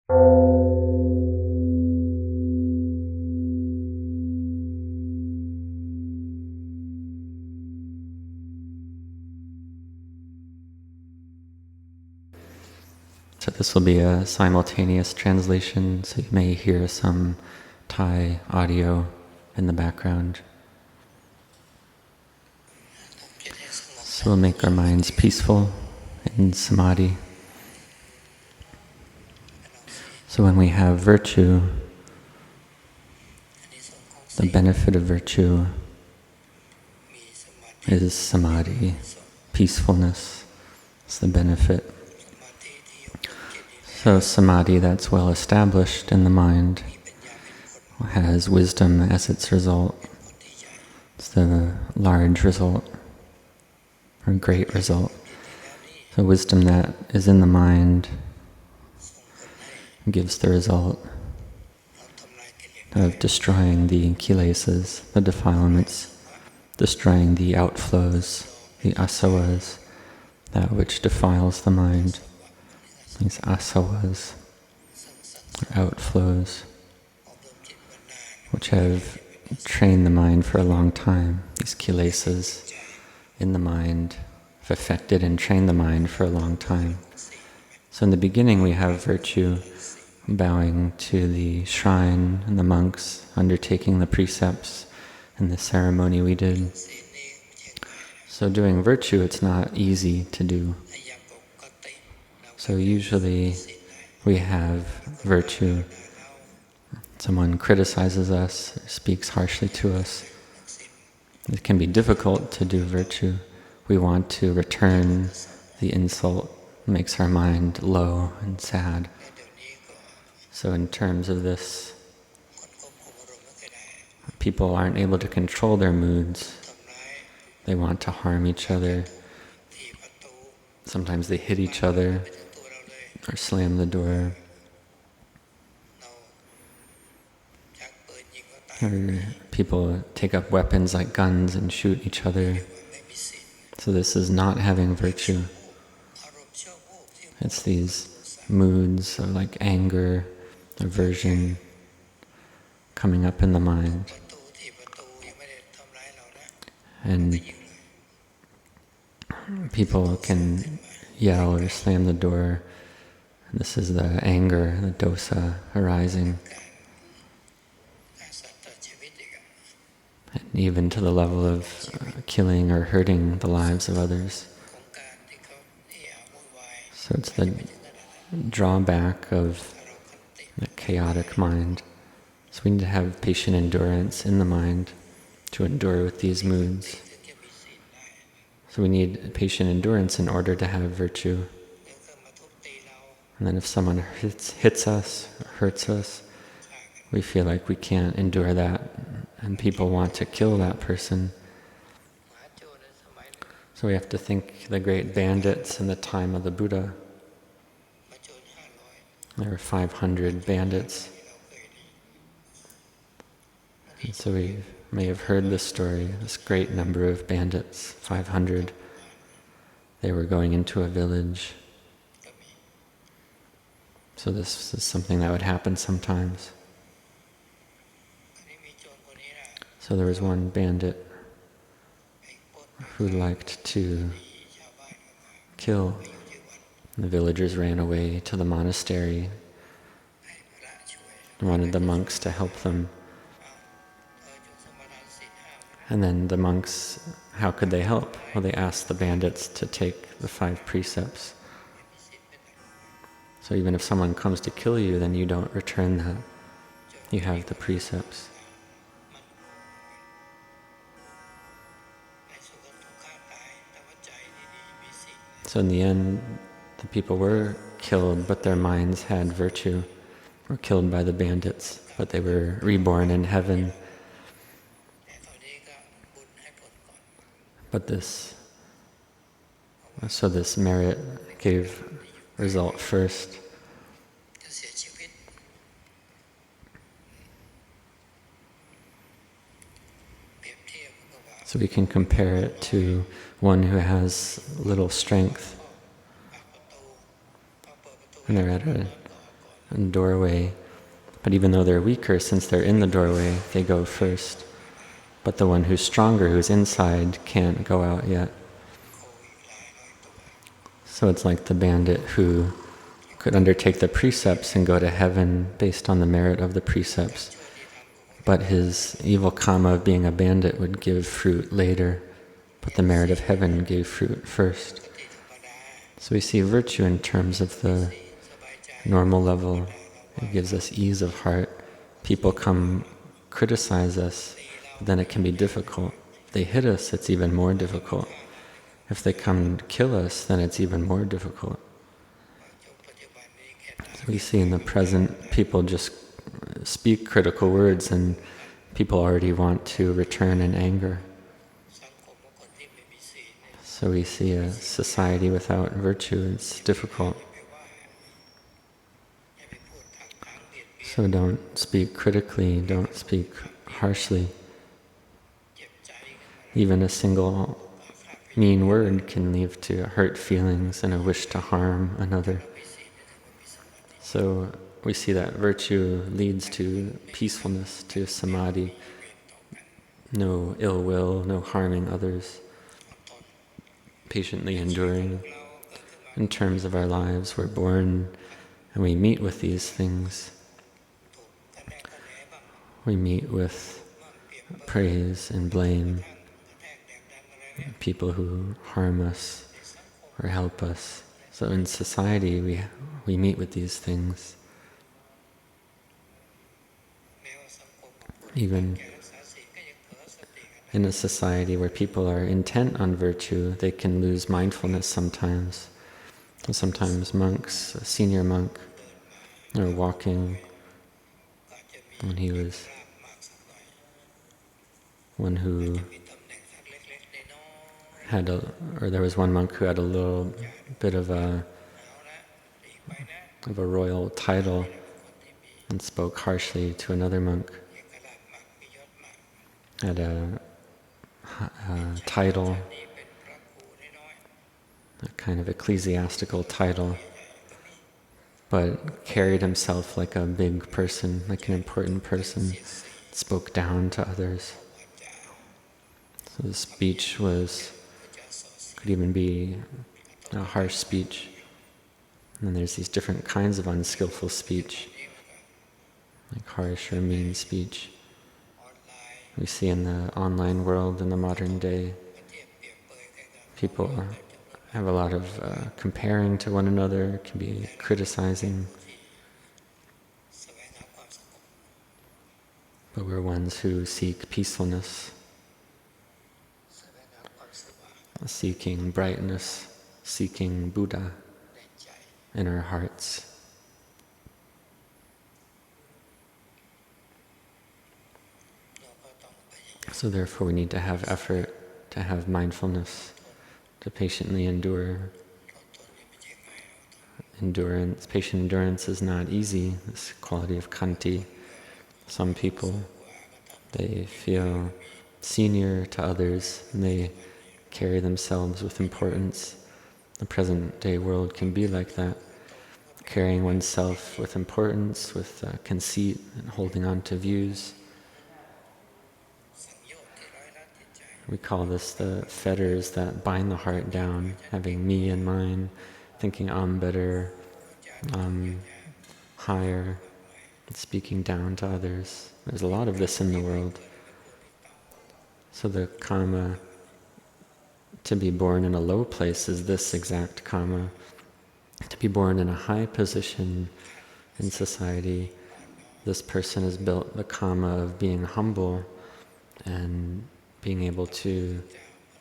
So this will be a simultaneous translation, so you may hear some Thai audio in the background. So we'll make our minds peaceful in samadhi. So when we have virtue, the benefit of virtue is samadhi, peacefulness. It's the benefit. So samadhi that's well established in the mind has wisdom as its result. It's the large result, or great result. So wisdom that is in the mind gives the result of destroying the kilesas, the defilements, destroying the outflows, the asavas, that which defiles the mind. These asavas, or outflows, which have trained the mind for a long time. These kilesas in the mind have affected and trained the mind for a long time. So in the beginning we have virtue, bowing to the shrine and the monks, undertaking the precepts and the ceremony we did. So doing virtue, it's not easy to do. So usually we have virtue. Someone criticizes us, or speaks harshly to us. It can be difficult to do virtue. We want to return the insult. It makes our mind low and sad. So in terms of this, people aren't able to control their moods. They want to harm each other. Sometimes they hit each other or slam the door. Or people take up weapons like guns and shoot each other. So this is not having virtue. It's these moods of like anger, aversion coming up in the mind. And people can yell or slam the door. This is the anger, the dosa arising. And even to the level of killing or hurting the lives of others. So it's the drawback of the chaotic mind. So we need to have patient endurance in the mind to endure with these moods. So we need patient endurance in order to have virtue. And then if someone hits us, or hurts us, we feel like we can't endure that, and people want to kill that person. So we have to think the great bandits in the time of the Buddha. There were 500 bandits. And so we may have heard this story, this great number of bandits, 500. They were going into a village. So this is something that would happen sometimes. So there was one bandit who liked to kill. The villagers ran away to the monastery and wanted the monks to help them. And then the monks, how could they help? Well, they asked the bandits to take the 5 precepts. So even if someone comes to kill you, then you don't return that. You have the precepts. So in the end, the people were killed, but their minds had virtue, were killed by the bandits, but they were reborn in heaven. But this merit gave result first. So we can compare it to one who has little strength, and they're at doorway. But even though they're weaker, since they're in the doorway, they go first. But the one who's stronger, who's inside, can't go out yet. So it's like the bandit who could undertake the precepts and go to heaven based on the merit of the precepts. But his evil karma of being a bandit would give fruit later, but the merit of heaven gave fruit first. So we see virtue in terms of the normal level. It gives us ease of heart. People come criticize us, then it can be difficult. If they hit us, it's even more difficult. If they come to kill us, then it's even more difficult. So we see in the present, people just speak critical words and people already want to return in anger. So we see a society without virtue, it's difficult. So don't speak critically, don't speak harshly. Even a single mean word can lead to hurt feelings and a wish to harm another. So we see that virtue leads to peacefulness, to samadhi, no ill will, no harming others, patiently enduring. In terms of our lives, we're born and we meet with these things. We meet with praise and blame, people who harm us or help us. So in society, we meet with these things. Even in a society where people are intent on virtue, they can lose mindfulness sometimes. And sometimes monks, a senior monk, are walking when he was one who had there was one monk who had a little bit of a royal title and spoke harshly to another monk. Had a title, a kind of ecclesiastical title, but carried himself like a big person, like an important person, spoke down to others. So the speech could even be a harsh speech. And there's these different kinds of unskillful speech, like harsh or mean speech. We see in the online world, in the modern day, people have a lot of comparing to one another, can be criticizing. But we're ones who seek peacefulness, seeking brightness, seeking Buddha in our hearts. So therefore we need to have effort, to have mindfulness, to patiently endure. Patient endurance is not easy, this quality of khanti. Some people, they feel senior to others and they carry themselves with importance. The present day world can be like that, carrying oneself with importance, with conceit and holding on to views. We call this the fetters that bind the heart down, having me and mine, thinking I'm better, I'm higher, speaking down to others. There's a lot of this in the world. So the karma to be born in a low place is this exact karma. To be born in a high position in society, this person has built the karma of being humble and being able to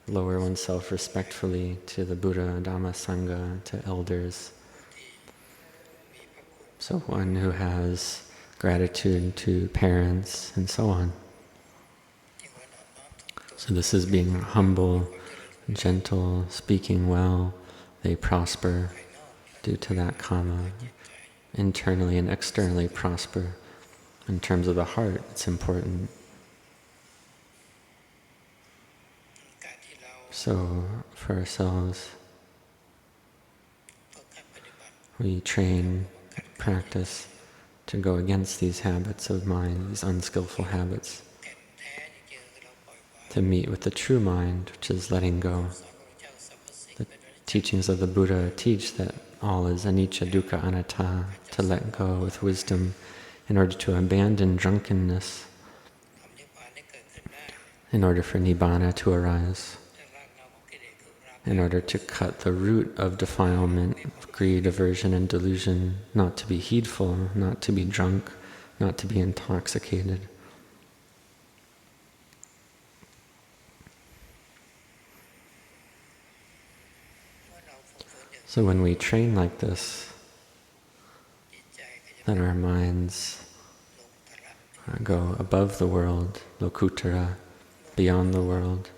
lower oneself respectfully to the Buddha, Dhamma, Sangha, to elders. So one who has gratitude to parents and so on. So this is being humble, gentle, speaking well. They prosper due to that karma. Internally and externally prosper. In terms of the heart, it's important. So, for ourselves, we train, practice to go against these habits of mind, these unskillful habits, to meet with the true mind, which is letting go. The teachings of the Buddha teach that all is anicca, dukkha, anatta, to let go with wisdom in order to abandon drunkenness, in order for nibbana to arise, in order to cut the root of defilement, of greed, aversion, and delusion, not to be heedful, not to be drunk, not to be intoxicated. So when we train like this, then our minds go above the world, lokuttara, beyond the world.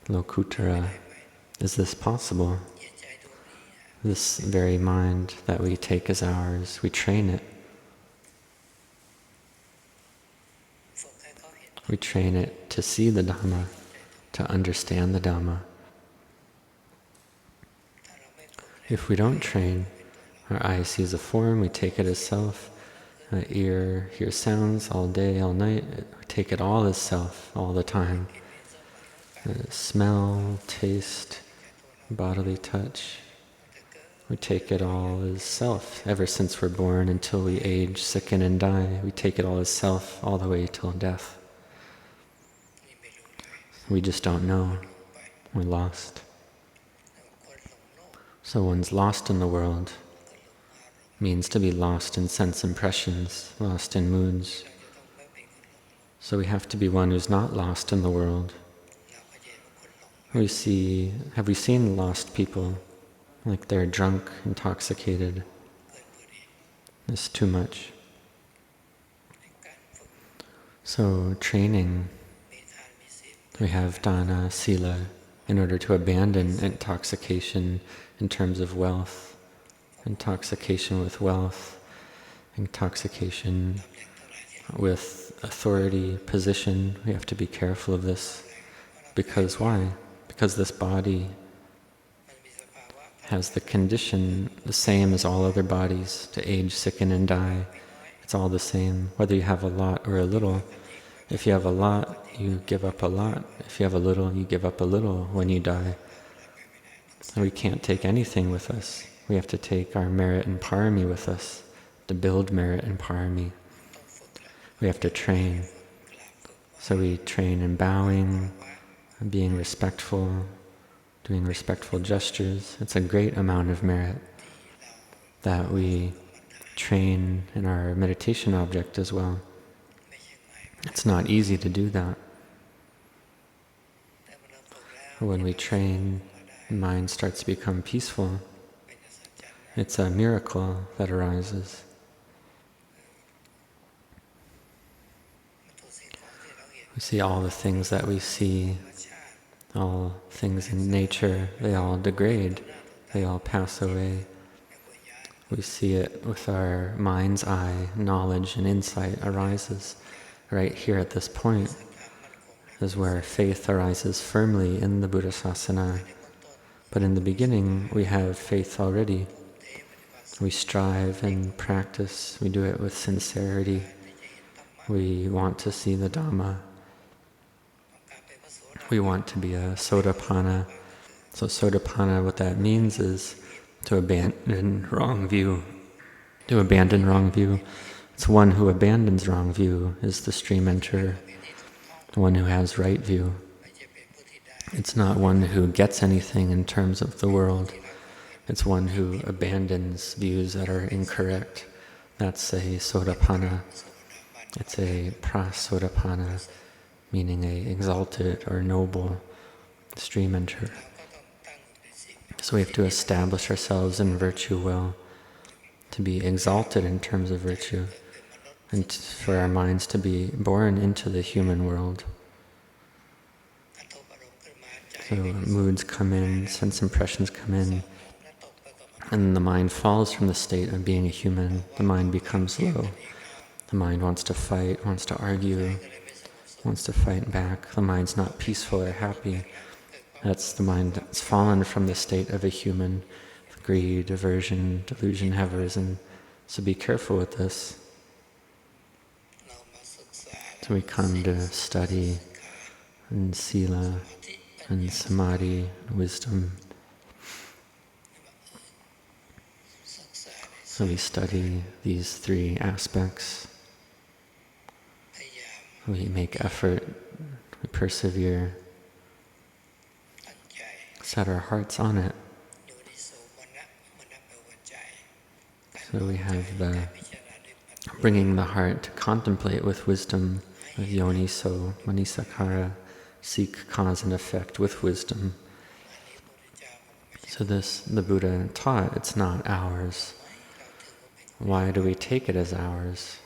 Lokuttara, is this possible? This very mind that we take as ours, we train it. We train it to see the Dhamma, to understand the Dhamma. If we don't train, our eye sees a form, we take it as self. Our ear hears sounds all day, all night, we take it all as self, all the time. Smell, taste, bodily touch, we take it all as self. Ever since we're born until we age, sicken, and die, we take it all as self all the way till death. We just don't know. We're lost. So one's lost in the world means to be lost in sense impressions, lost in moods. So we have to be one who's not lost in the world. Have we seen lost people? Like they're drunk, intoxicated. It's too much. So training, we have dana, sila, in order to abandon intoxication in terms of wealth, intoxication with wealth, intoxication with authority, position. We have to be careful of this. Because why? Because this body has the condition the same as all other bodies, to age, sicken, and die. It's all the same, whether you have a lot or a little. If you have a lot, you give up a lot. If you have a little, you give up a little when you die. And we can't take anything with us. We have to take our merit and parami with us, to build merit and parami. We have to train. So we train in bowing, being respectful, doing respectful gestures. It's a great amount of merit that we train in our meditation object as well. It's not easy to do that. When we train, the mind starts to become peaceful. It's a miracle that arises. We see all the things that we see, all things in nature, they all degrade, they all pass away. We see it with our mind's eye, knowledge and insight arises right here at this point. This is where faith arises firmly in the Buddha Sasana. But in the beginning, we have faith already. We strive and practice, we do it with sincerity. We want to see the Dhamma. We want to be a Sotapanna. So Sotapanna, what that means is to abandon wrong view. To abandon wrong view. It's one who abandons wrong view is the stream enterer, the one who has right view. It's not one who gets anything in terms of the world. It's one who abandons views that are incorrect. That's a Sotapanna. It's a prasotapanna, meaning a exalted or noble stream enterer. So we have to establish ourselves in virtue well, to be exalted in terms of virtue, and for our minds to be born into the human world. So moods come in, sense impressions come in, and the mind falls from the state of being a human. The mind becomes low. The mind wants to fight, wants to argue, wants to fight back. The mind's not peaceful or happy. That's the mind that's fallen from the state of a human. greed, aversion, delusion have arisen. So be careful with this. So we come to study and sila and samadhi, wisdom. So we study these three aspects. We make effort, we persevere, set our hearts on it. So we have the bringing the heart to contemplate with wisdom, with yoniso, manisakara, seek cause and effect with wisdom. So this, the Buddha taught, it's not ours. Why do we take it as ours?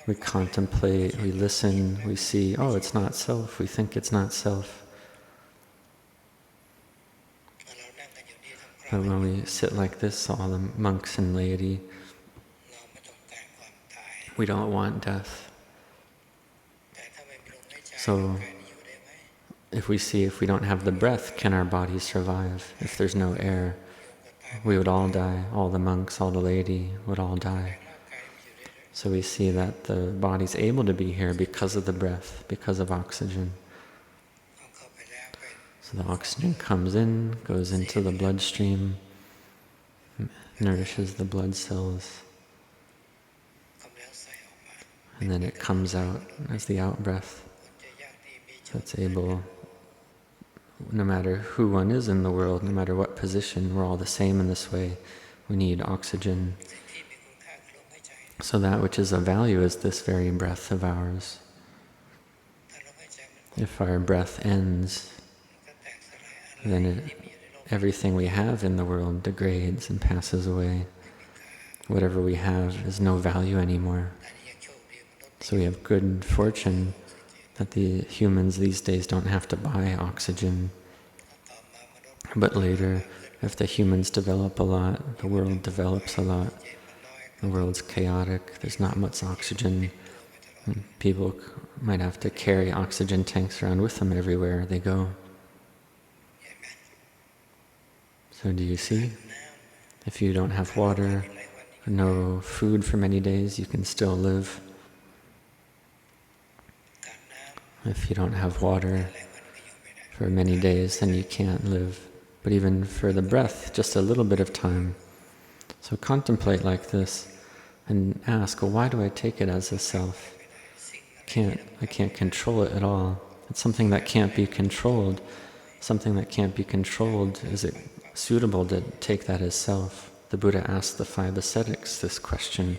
We contemplate, we listen, we see, oh, it's not self, we think it's not self. But when we sit like this, all the monks and laity, we don't want death. So if we don't have the breath, can our body survive? If there's no air, we would all die. All the monks, all the laity would all die. So we see that the body's able to be here because of the breath, because of oxygen. So the oxygen comes in, goes into the bloodstream, nourishes the blood cells, and then it comes out as the out-breath. So it's able, no matter who one is in the world, no matter what position, we're all the same in this way. We need oxygen. So that which is of value is this very breath of ours. If our breath ends, then everything we have in the world degrades and passes away. Whatever we have is no value anymore. So we have good fortune that the humans these days don't have to buy oxygen. But later, if the humans develop a lot, the world develops a lot, the world's chaotic, there's not much oxygen, and people might have to carry oxygen tanks around with them everywhere they go. So do you see? If you don't have water, no food for many days, you can still live. If you don't have water for many days, then you can't live. But even for the breath, just a little bit of time. So contemplate like this and ask, well, why do I take it as a self? I can't control it at all. It's something that can't be controlled. Something that can't be controlled, is it suitable to take that as self? The Buddha asked the 5 ascetics this question.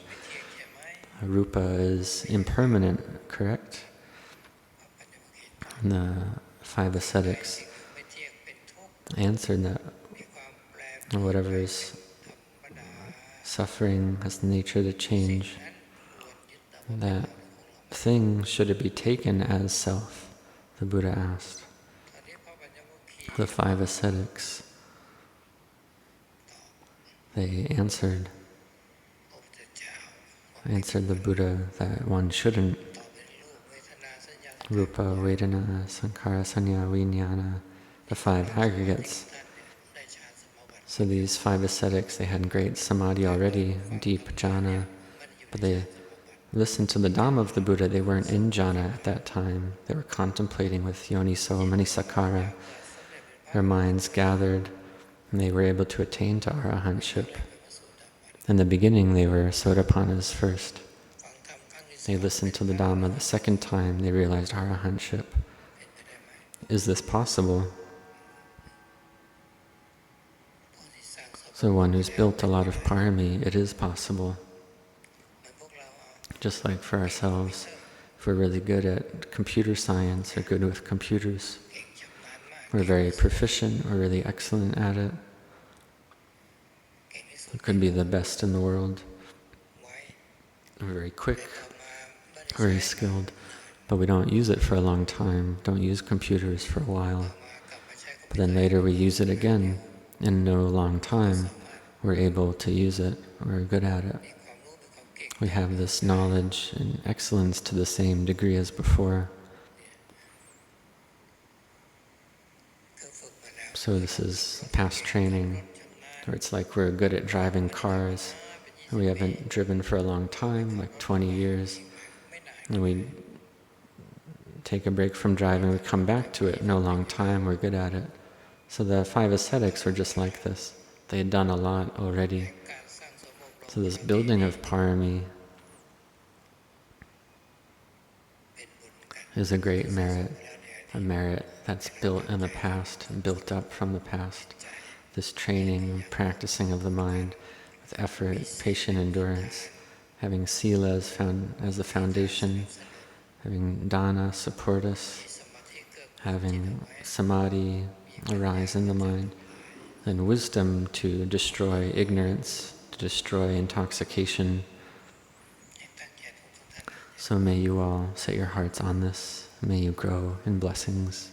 Rupa is impermanent, correct? And the 5 ascetics answered that whatever is suffering has the nature to change. That thing, should it be taken as self? The Buddha asked. The 5 ascetics, they answered the Buddha that one shouldn't. Rupa, Vedana, Sankhara, Sanya, Vijnana, the 5 aggregates. So these 5 ascetics, they had great samadhi already, deep jhana, but they listened to the Dhamma of the Buddha. They weren't in jhana at that time. They were contemplating with yoniso, manisakara. Their minds gathered, and they were able to attain to arahantship. In the beginning, they were sotapannas first. They listened to the Dhamma. The second time, they realized arahantship. Is this possible? So one who's built a lot of parami, it is possible. Just like for ourselves, if we're really good at computer science or good with computers, we're very proficient, we're really excellent at it. We could be the best in the world. We're very quick, very skilled, but we don't use it for a long time, don't use computers for a while. But then later we use it again. In no long time, we're able to use it, we're good at it. We have this knowledge and excellence to the same degree as before. So this is past training. Or it's like we're good at driving cars, and we haven't driven for a long time, like 20 years, and we take a break from driving, we come back to it in a long time, we're good at it. So the 5 ascetics were just like this. They had done a lot already. So this building of parami is a great merit, a merit that's built in the past, built up from the past. This training and practicing of the mind with effort, patient endurance, having sila as the foundation, having dana support us, having samadhi arise in the mind, and wisdom to destroy ignorance, to destroy intoxication. So may you all set your hearts on this. May you grow in blessings.